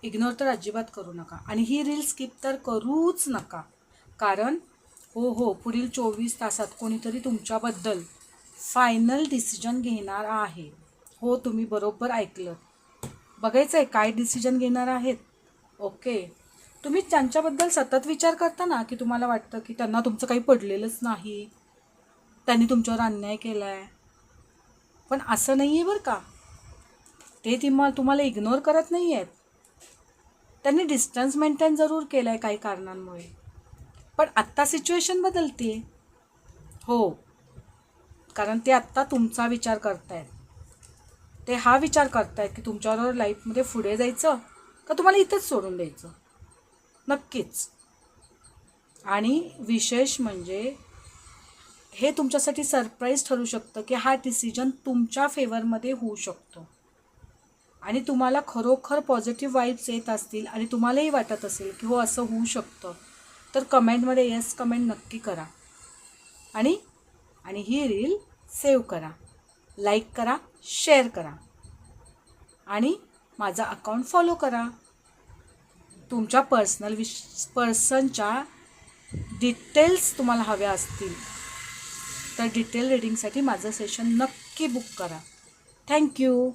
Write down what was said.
Ignore तर अजिबात करू नका आणि ही रील स्किप तर करूच नका. कारण हो पुढील 24 तासात कोणीतरी तुमच्याबद्दल फायनल डिसिजन घेणार आहे. हो, तुम्ही बरोबर ऐकलं. बघायचं आहे काय डिसिजन घेणार आहेत. ओके, तुम्ही त्यांच्याबद्दल सतत विचार करता ना, की तुम्हाला वाटतं की त्यांना तुमचं काही पडलेलंच नाही, त्यांनी तुमच्यावर अन्याय केला आहे. पण असं नाही आहे बरं का. ते तुम्हाला इग्नोर करत नाही आहेत. त्यांनी डिस्टन्स मेंटेन जरूर केलं आहे काही कारणांमुळे, पण आत्ता सिच्युएशन बदलते. हो, कारण ते आत्ता तुमचा विचार करतायत. ते हा विचार करतायत की तुमच्याबरोबर लाईफमध्ये पुढे जायचं का तुम्हाला इथंच सोडून द्यायचं. नक्कीच. आणि विशेष म्हणजे हे तुमच्यासाठी सरप्राईज ठरू शकतं की हा डिसिजन तुमच्या फेवरमध्ये होऊ शकतो आणि तुम्हाला खरोखर पॉझिटिव्ह वाईब्स येत असतील आणि तुम्हालाही वाटत असेल की हो असं होऊ शकतं, तर कमेंटमध्ये येस कमेंट नक्की करा आणि ही रील सेव्ह करा, लाईक करा, शेअर करा आणि माझा अकाउंट फॉलो करा. तुमच्या पर्सनच्या डिटेल्स तुम्हाला हव्या असतील तर डिटेल रीडिंगसाठी माझं सेशन नक्की बुक करा. थँक्यू.